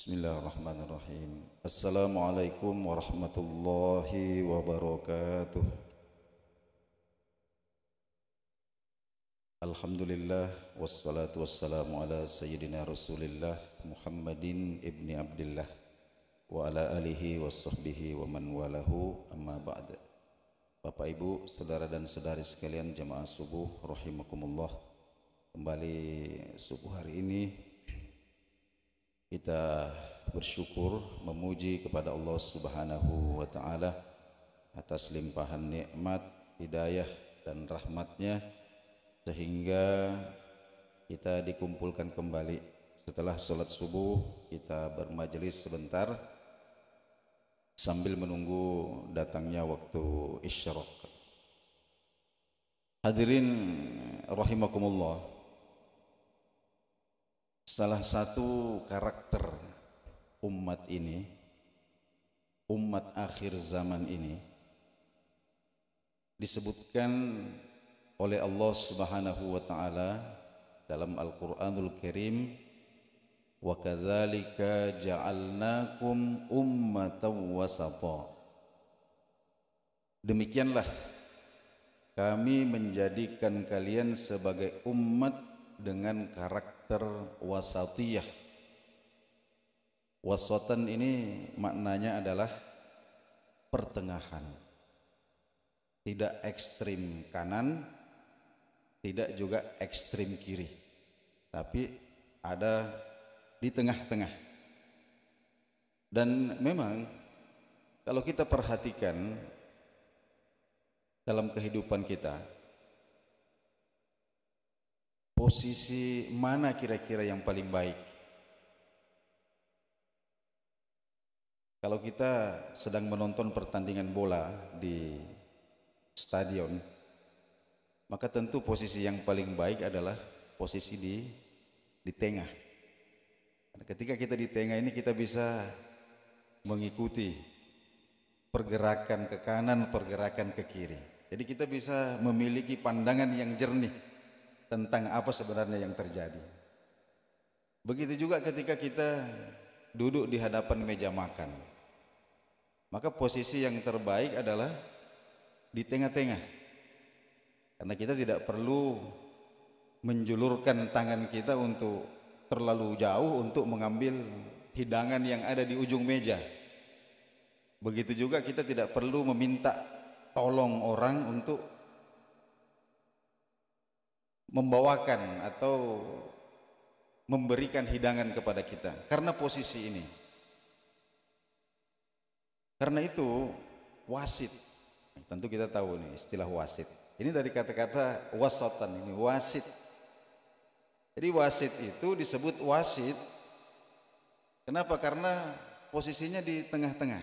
Bismillahirrahmanirrahim. Assalamualaikum warahmatullahi wabarakatuh. Alhamdulillah wassalatu wassalamu ala sayyidina Rasulillah Muhammadin ibni Abdillah wa ala alihi wa sahbihi wa man walahu, amma ba'd. Bapak Ibu, saudara dan saudari sekalian jamaah subuh rahimakumullah. Kembali subuh hari ini kita bersyukur memuji kepada Allah Subhanahu wa taala atas limpahan nikmat, hidayah dan rahmatnya sehingga kita dikumpulkan kembali setelah sholat subuh. Kita bermajelis sebentar sambil menunggu datangnya waktu isyraq. Hadirin rahimakumullah, salah satu karakter umat ini, umat akhir zaman ini, disebutkan oleh Allah Subhanahu wa taala dalam Al-Qur'anul Karim, wa kadzalika ja'alnakum ummatan wasata. Demikianlah kami menjadikan kalian sebagai umat dengan karakter wasatiyah. Wasatan ini maknanya adalah pertengahan, tidak ekstrim kanan, tidak juga ekstrim kiri, tapi ada di tengah-tengah. Dan memang kalau kita perhatikan dalam kehidupan kita, posisi mana kira-kira yang paling baik? Kalau kita sedang menonton pertandingan bola di stadion, maka tentu posisi yang paling baik adalah posisi di tengah. Karena ketika kita di tengah ini kita bisa mengikuti pergerakan ke kanan, pergerakan ke kiri. Jadi kita bisa memiliki pandangan yang jernih tentang apa sebenarnya yang terjadi. Begitu juga ketika kita duduk di hadapan meja makan, maka posisi yang terbaik adalah di tengah-tengah, karena kita tidak perlu menjulurkan tangan kita untuk terlalu jauh untuk mengambil hidangan yang ada di ujung meja. Begitu juga kita tidak perlu meminta tolong orang untuk membawakan atau memberikan hidangan kepada kita karena posisi ini. Karena itu wasit, tentu kita tahu nih istilah wasit. Ini dari kata-kata wasatan, ini wasit. Jadi wasit itu disebut wasit. Kenapa? Karena posisinya di tengah-tengah.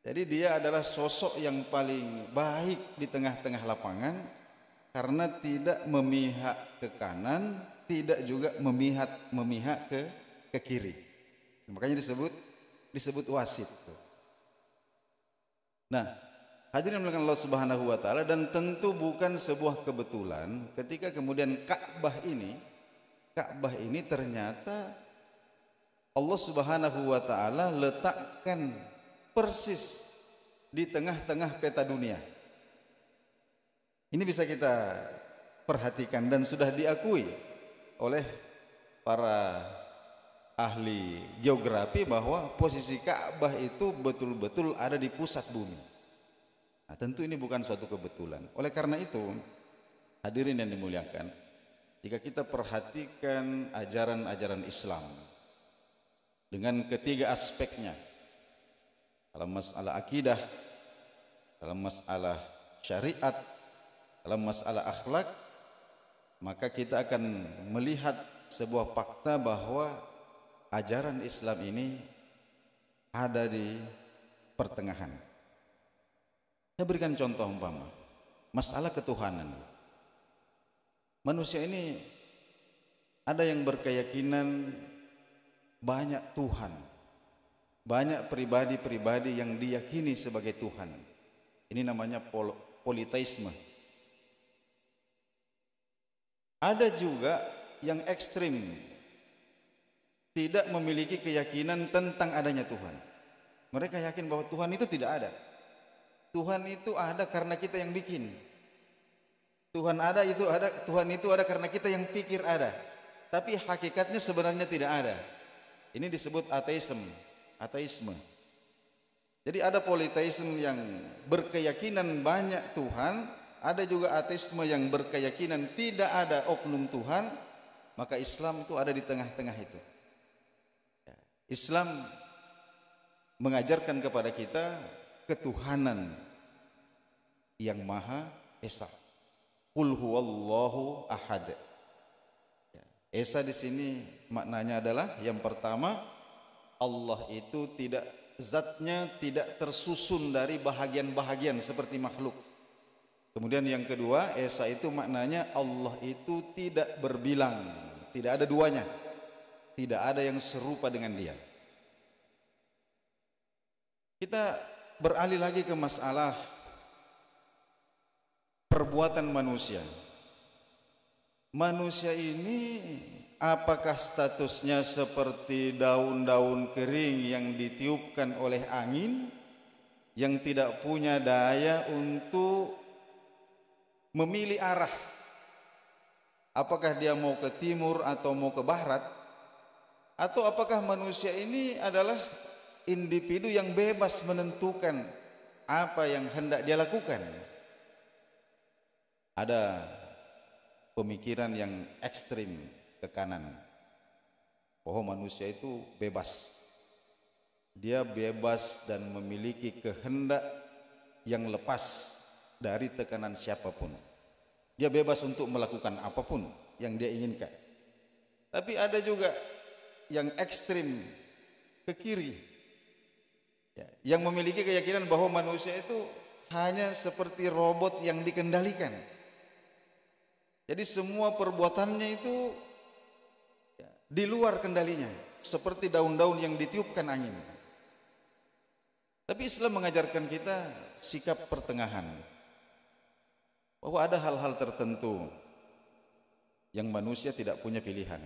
Jadi dia adalah sosok yang paling baik di tengah-tengah lapangan, karena tidak memihak ke kanan, tidak juga memihak ke kiri. Makanya disebut wasit. Nah, hadirin yang Allah Subhanahu wa taala, dan tentu bukan sebuah kebetulan ketika kemudian Ka'bah ini ternyata Allah Subhanahu wa taala letakkan persis di tengah-tengah peta dunia. Ini bisa kita perhatikan dan sudah diakui oleh para ahli geografi bahwa posisi Ka'bah itu betul-betul ada di pusat bumi. Nah, tentu ini bukan suatu kebetulan. Oleh karena itu, hadirin yang dimuliakan, jika kita perhatikan ajaran-ajaran Islam dengan ketiga aspeknya, dalam masalah akidah, dalam masalah syariat, dalam masalah akhlak, maka kita akan melihat sebuah fakta bahwa ajaran Islam ini ada di pertengahan. Saya berikan contoh umpama masalah ketuhanan. Manusia ini ada yang berkeyakinan banyak Tuhan, banyak pribadi-pribadi yang diyakini sebagai Tuhan. Ini namanya politeisme. Ada juga yang ekstrim, tidak memiliki keyakinan tentang adanya Tuhan. Mereka yakin bahwa Tuhan itu tidak ada. Tuhan itu ada karena kita yang bikin. Tuhan itu ada karena kita yang pikir ada. Tapi hakikatnya sebenarnya tidak ada. Ini disebut ateisme. Jadi ada politeisme yang berkeyakinan banyak Tuhan, ada juga ateisme yang berkeyakinan tidak ada oknum Tuhan. Maka Islam itu ada di tengah-tengah itu. Islam mengajarkan kepada kita ketuhanan yang Maha Esa. Qul huwallahu ahad. Esa di sini maknanya adalah yang pertama, Allah itu zatnya tidak tersusun dari bahagian-bahagian seperti makhluk. Kemudian yang kedua, Esa itu maknanya Allah itu tidak berbilang, tidak ada duanya, tidak ada yang serupa dengan Dia. Kita beralih lagi ke masalah perbuatan manusia. Manusia ini apakah statusnya seperti daun-daun kering yang ditiupkan oleh angin, yang tidak punya daya untuk memilih arah? Apakah dia mau ke timur atau mau ke barat? Atau apakah manusia ini adalah individu yang bebas menentukan apa yang hendak dia lakukan? Ada pemikiran yang ekstrim ke kanan bahwa manusia itu bebas. Dia bebas dan memiliki kehendak yang lepas dari tekanan siapapun. Dia bebas untuk melakukan apapun yang dia inginkan. Tapi ada juga yang ekstrim ke kiri, yang memiliki keyakinan bahwa manusia itu hanya seperti robot yang dikendalikan. Jadi semua perbuatannya itu di luar kendalinya, seperti daun-daun yang ditiupkan angin. Tapi Islam mengajarkan kita sikap pertengahan, bahwa ada hal-hal tertentu yang manusia tidak punya pilihan.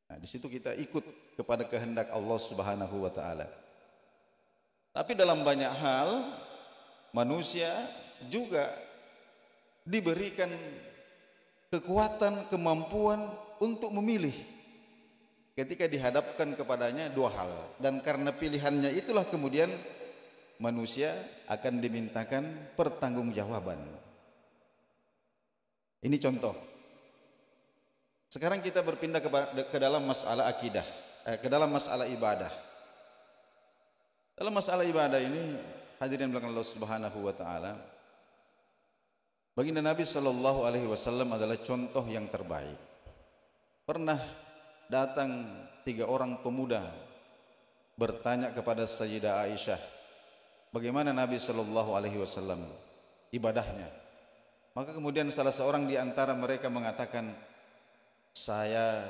Nah, di situ kita ikut kepada kehendak Allah Subhanahu wa taala. Tapi dalam banyak hal manusia juga diberikan kekuatan, kemampuan untuk memilih ketika dihadapkan kepadanya dua hal. Dan karena pilihannya itulah kemudian manusia akan dimintakan pertanggungjawaban. Ini contoh. Sekarang kita berpindah ke dalam masalah akidah, ke dalam masalah ibadah. Dalam masalah ibadah ini, hadirin belakang Allah Subhanahu wa taala, baginda Nabi Shallallahu Alaihi Wasallam adalah contoh yang terbaik. Pernah datang 3 orang pemuda bertanya kepada Sayyidah Aisyah, bagaimana Nabi Shallallahu Alaihi Wasallam ibadahnya? Maka kemudian salah seorang di antara mereka mengatakan, saya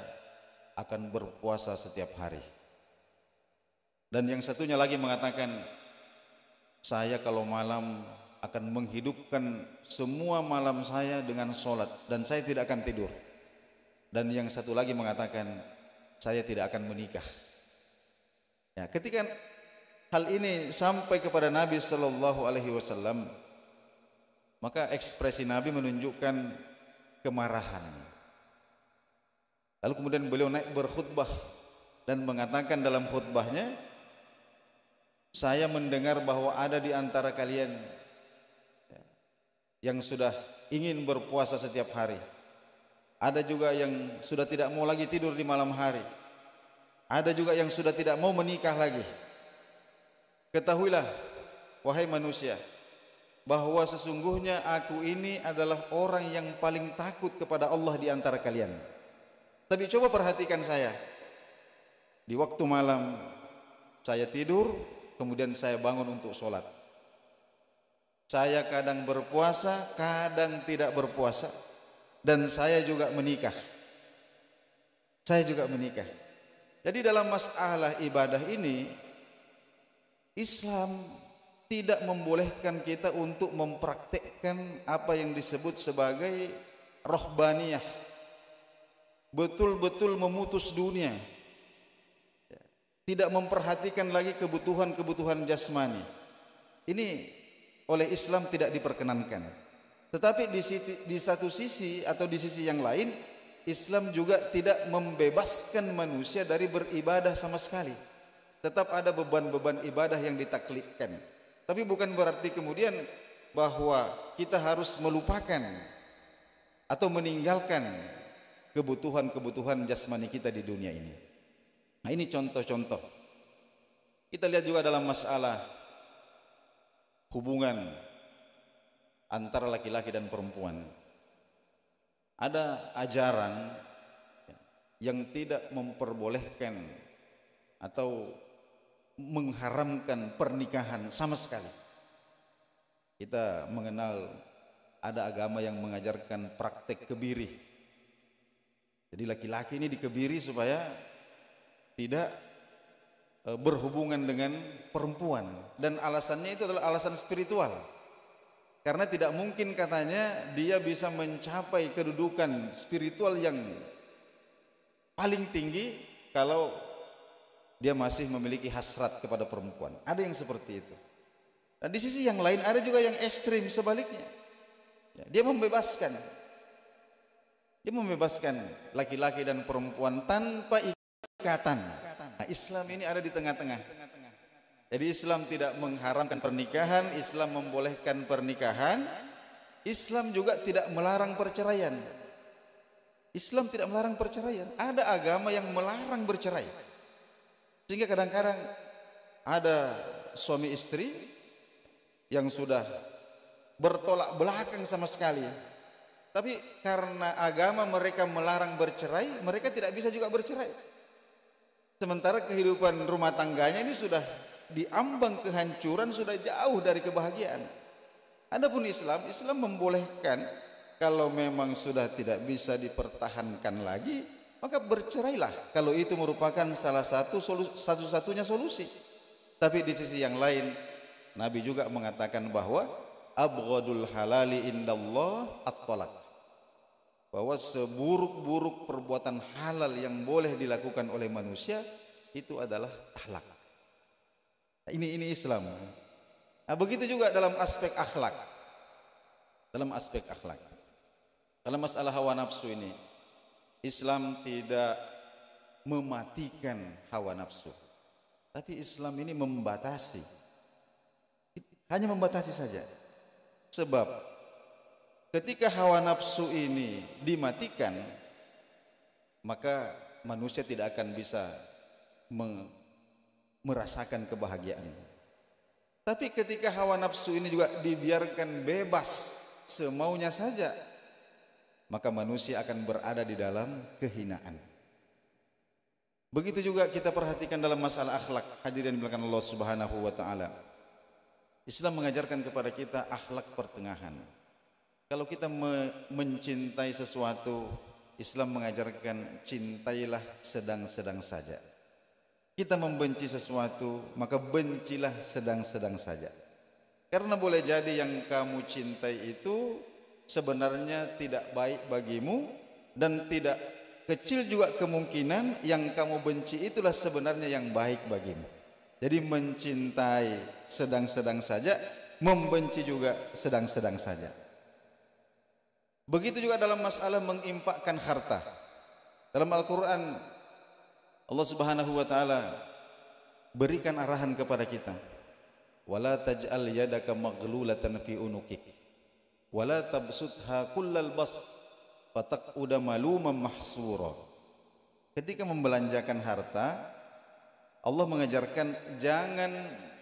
akan berpuasa setiap hari. Dan yang satunya lagi mengatakan, saya kalau malam akan menghidupkan semua malam saya dengan sholat dan saya tidak akan tidur. Dan yang satu lagi mengatakan, saya tidak akan menikah. Ya, ketika hal ini sampai kepada Nabi Shallallahu Alaihi Wasallam, maka ekspresi Nabi menunjukkan kemarahan. Lalu kemudian beliau naik berkhutbah dan mengatakan dalam khutbahnya, saya mendengar bahwa ada di antara kalian yang sudah ingin berpuasa setiap hari. Ada juga yang sudah tidak mau lagi tidur di malam hari. Ada juga yang sudah tidak mau menikah lagi. Ketahuilah, wahai manusia, bahwa sesungguhnya aku ini adalah orang yang paling takut kepada Allah di antara kalian. Tapi coba perhatikan saya. Di waktu malam saya tidur, kemudian saya bangun untuk sholat. Saya kadang berpuasa, kadang tidak berpuasa. Dan saya juga menikah. Saya juga menikah. Jadi dalam masalah ibadah ini, Islam tidak membolehkan kita untuk mempraktekkan apa yang disebut sebagai rohbaniyah. betul-betul memutus dunia, tidak memperhatikan lagi kebutuhan-kebutuhan jasmani. Ini oleh Islam tidak diperkenankan. Tetapi di satu sisi atau di sisi yang lain, Islam juga tidak membebaskan manusia dari beribadah sama sekali. Tetap ada beban-beban ibadah yang ditaklifkan. Tapi bukan berarti kemudian bahwa kita harus melupakan atau meninggalkan kebutuhan-kebutuhan jasmani kita di dunia ini. Nah, ini contoh-contoh. Kita lihat juga dalam masalah hubungan antara laki-laki dan perempuan. Ada ajaran yang tidak memperbolehkan atau mengharamkan pernikahan sama sekali. Kita mengenal ada agama yang mengajarkan praktek kebiri. Jadi laki-laki ini dikebiri supaya tidak berhubungan dengan perempuan, dan alasannya itu adalah alasan spiritual. Karena tidak mungkin katanya dia bisa mencapai kedudukan spiritual yang paling tinggi kalau dia masih memiliki hasrat kepada perempuan. Ada yang seperti itu. Dan di sisi yang lain ada juga yang ekstrim sebaliknya. Dia membebaskan laki-laki dan perempuan tanpa ikatan. Nah, Islam ini ada di tengah-tengah. Jadi Islam tidak mengharamkan pernikahan, Islam membolehkan pernikahan, Islam juga tidak melarang perceraian. Islam tidak melarang perceraian. Ada agama yang melarang bercerai. Sehingga kadang-kadang ada suami istri yang sudah bertolak belakang sama sekali. Tapi karena agama mereka melarang bercerai, mereka tidak bisa juga bercerai. Sementara kehidupan rumah tangganya ini sudah diambang kehancuran, sudah jauh dari kebahagiaan. Adapun Islam membolehkan kalau memang sudah tidak bisa dipertahankan lagi, maka bercerailah kalau itu merupakan salah satu-satunya solusi. Tapi di sisi yang lain, Nabi juga mengatakan bahwa abghadul halali indallah at-talaq, bahwa seburuk-buruk perbuatan halal yang boleh dilakukan oleh manusia itu adalah talak. Ini Islam. Nah, begitu juga dalam aspek akhlak. Dalam masalah hawa nafsu ini, Islam tidak mematikan hawa nafsu. Tapi Islam ini membatasi. Hanya membatasi saja. Sebab ketika hawa nafsu ini dimatikan, maka manusia tidak akan bisa merasakan kebahagiaan. Tapi ketika hawa nafsu ini juga dibiarkan bebas semaunya saja, maka manusia akan berada di dalam kehinaan. Begitu juga kita perhatikan dalam masalah akhlak, hadirin dimuliakan Allah Subhanahu wa taala. Islam mengajarkan kepada kita akhlak pertengahan. Kalau kita mencintai sesuatu, Islam mengajarkan cintailah sedang-sedang saja. Kita membenci sesuatu, maka bencilah sedang-sedang saja. Karena boleh jadi yang kamu cintai itu sebenarnya tidak baik bagimu, dan tidak kecil juga kemungkinan yang kamu benci itulah sebenarnya yang baik bagimu. Jadi mencintai sedang-sedang saja, membenci juga sedang-sedang saja. Begitu juga dalam masalah menginfakkan harta. Dalam Al-Quran Allah Subhanahu wa taala berikan arahan kepada kita. Wala taj'al yadaka maghlulatan fi unukik wala tabsutha kullal bast fataq'uda maluman mahsura. Ketika membelanjakan harta, Allah mengajarkan jangan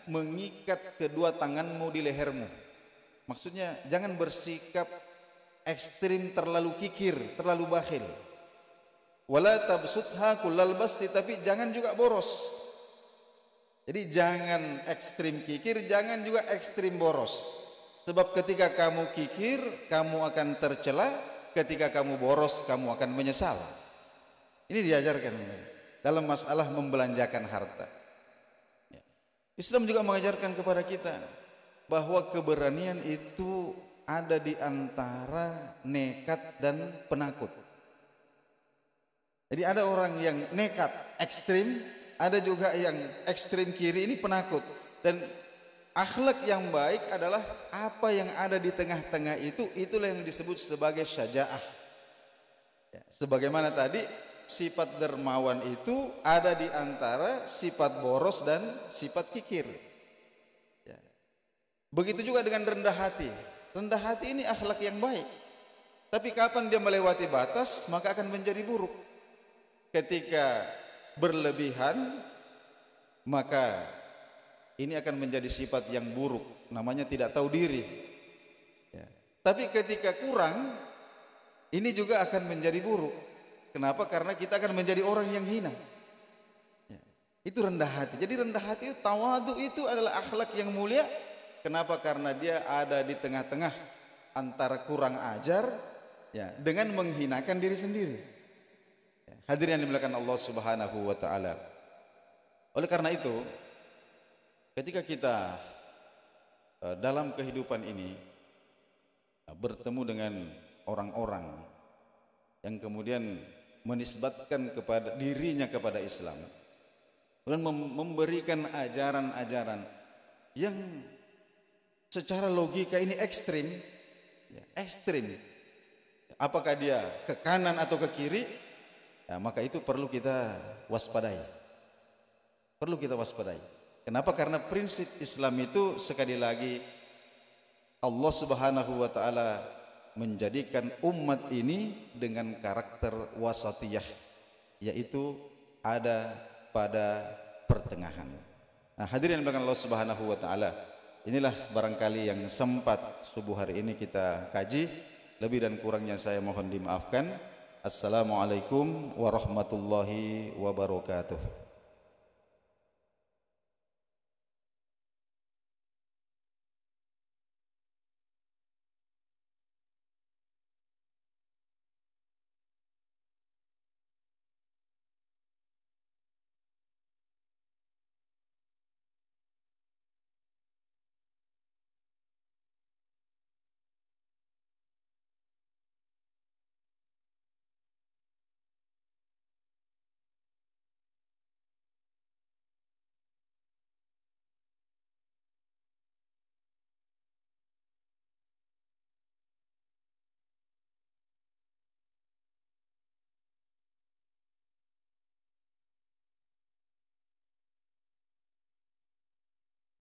mengikat kedua tanganmu di lehermu. Maksudnya jangan bersikap ekstrim, terlalu kikir, terlalu bakhil. Wala tabsutha kullal basti, tapi jangan juga boros. Jadi jangan ekstrim kikir, jangan juga ekstrim boros. Sebab ketika kamu kikir, kamu akan tercela. Ketika kamu boros, kamu akan menyesal. Ini diajarkan dalam masalah membelanjakan harta. Islam juga mengajarkan kepada kita bahwa keberanian itu ada di antara nekat dan penakut. Jadi ada orang yang nekat, ekstrim, ada juga yang ekstrim kiri, ini penakut. Dan akhlak yang baik adalah apa yang ada di tengah-tengah itu, itulah yang disebut sebagai syaja'ah. Ya, sebagaimana tadi sifat dermawan itu ada di antara sifat boros dan sifat kikir. Ya. Begitu juga dengan rendah hati. Rendah hati ini akhlak yang baik. Tapi kapan dia melewati batas, maka akan menjadi buruk. Ketika berlebihan, maka ini akan menjadi sifat yang buruk, namanya tidak tahu diri. Ya. Tapi ketika kurang, ini juga akan menjadi buruk. Kenapa? Karena kita akan menjadi orang yang hina. Ya. Itu rendah hati. Jadi rendah hati, tawadu itu adalah akhlak yang mulia. Kenapa? Karena dia ada di tengah-tengah antara kurang ajar, ya, dengan menghinakan diri sendiri. Ya. Hadirin yang dimuliakan Allah Subhanahu wa taala. Oleh karena itu, ketika kita dalam kehidupan ini bertemu dengan orang-orang yang kemudian menisbatkan kepada dirinya kepada Islam dan memberikan ajaran-ajaran yang secara logika ini ekstrim, ya, ekstrim. Apakah dia ke kanan atau ke kiri? Ya, maka itu perlu kita waspadai. Perlu kita waspadai. Kenapa? Karena prinsip Islam itu sekali lagi Allah Subhanahu wa taala menjadikan umat ini dengan karakter wasatiyah, yaitu ada pada pertengahan. Nah, hadirin yang dimuliakan Allah Subhanahu wa taala, inilah barangkali yang sempat subuh hari ini kita kaji. Lebih dan kurangnya saya mohon dimaafkan. Assalamualaikum warahmatullahi wabarakatuh.